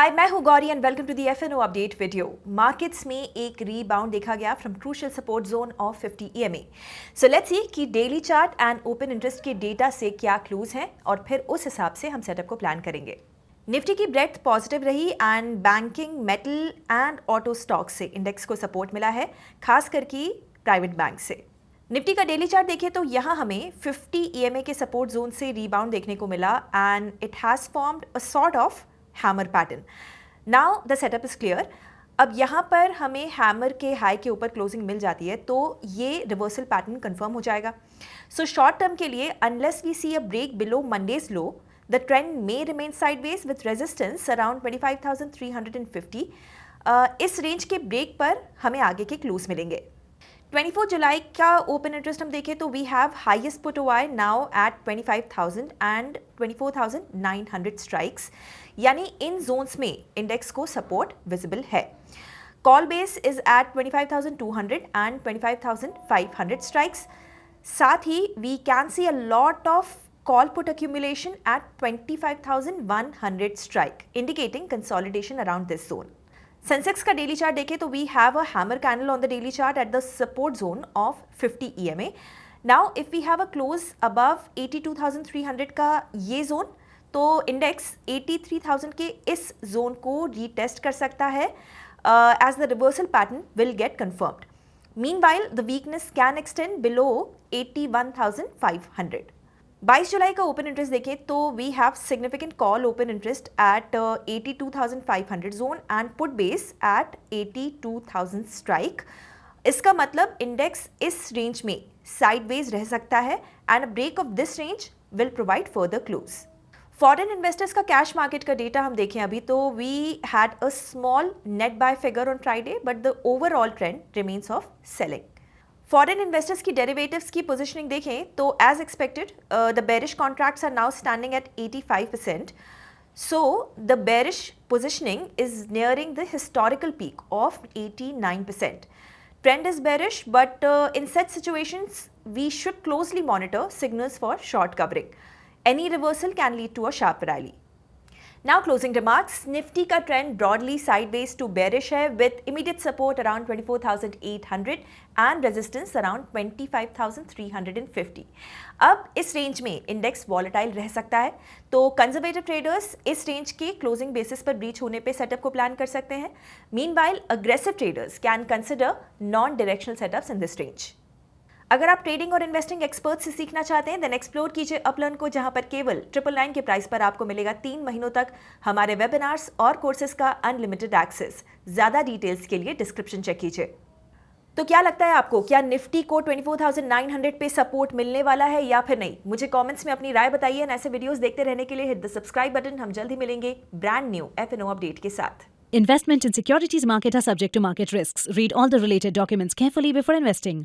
हाय, मैं हूं Gauri and welcome to the FNO update video. Markets में एक रीबाउंड देखा गया from crucial support zone of 50 EMA। So let's see कि daily chart and open interest के डेटा से क्या क्लूज हैं और फिर उस हिसाब से हम सेटअप को प्लान करेंगे। निफ्टी की ब्रेथ पॉजिटिव रही and banking, metal and auto stock से इंडेक्स को सपोर्ट मिला है, खास करके प्राइवेट बैंक से। निफ्टी का डेली चार्ट देखें तो यहाँ हमें 50 EMA के सपोर्ट जोन से रीबाउंड देखने को मिला and it has formed a sort of hammer pattern. Now the setup is clear. अब यहाँ पर हमें हैमर के हाई के ऊपर क्लोजिंग मिल जाती है तो ये रिवर्सल पैटर्न कंफर्म हो जाएगा। सो शॉर्ट टर्म के लिए unless we see a break below Monday's low, the trend may remain sideways with resistance around 25,350। इस रेंज के ब्रेक पर हमें आगे के क्लूज मिलेंगे। 24 जुलाई का ओपन इंटरेस्ट हम देखें तो we have highest put OI now at 25,000 and 24,900 strikes, यानी इन जोन्स में इंडेक्स को सपोर्ट विजिबल है। Call base is at 25,200 and 25,500 strikes. साथ ही we can see a lot of call put accumulation at 25,100 strike, indicating consolidation around this zone. Sensex का daily chart देखें तो we have a hammer candle on the daily chart at the support zone of 50 EMA। Now if we have a close above 82,300 का ये zone, तो index 83,000 के इस zone को retest कर सकता है as the reversal pattern will get confirmed. Meanwhile the weakness can extend below 81,500। 22 जुलाई का ओपन इंटरेस्ट देखें तो we have significant call open interest at 82,500 zone and put base at 82,000 strike. इसका मतलब इंडेक्स इस रेंज में साइडवेज रह सकता है and a break of this range will provide further clues. Foreign investors का कैश मार्केट का डेटा हम देखें अभी तो we had a small net buy figure on Friday but the overall trend remains of selling. Foreign investors की derivatives की positioning देखें तो as expected the bearish contracts are now standing at 85%। So the bearish positioning is nearing the historical peak of 89%. Trend is bearish, but in such situations we should closely monitor signals for short covering. Any reversal can lead to a sharp rally. Now closing remarks, Nifty का trend broadly sideways to bearish है with immediate support around 24,800 and resistance around 25,350. अब इस range में index volatile रह सकता है तो conservative traders इस रेंज के क्लोजिंग बेसिस पर ब्रीच होने पे सेटअप को प्लान कर सकते हैं। Meanwhile aggressive traders can consider non directional setups in this range. अगर आप ट्रेडिंग और इन्वेस्टिंग एक्सपर्ट से सीखना चाहते हैं देन एक्सप्लोर कीजिए अपलर्न को, जहां पर केवल 999 के प्राइस पर आपको मिलेगा 3 महीनों तक हमारे वेबिनार्स और कोर्सेज का अनलिमिटेड एक्सेस। ज्यादा डिटेल्स के लिए डिस्क्रिप्शन चेक कीजिए। तो क्या लगता है आपको, क्या निफ्टी को 24,900 पे सपोर्ट मिलने वाला है या फिर नहीं? मुझे कमेंट्स में अपनी राय बताइए। ऐसे वीडियोस देखते रहने के लिए हिट द सब्सक्राइब बटन। हम जल्द ही मिलेंगे ब्रांड न्यू एफएनओ अपडेट के साथ। Investment in securities market are subject to market risks. Read all the related documents carefully before investing.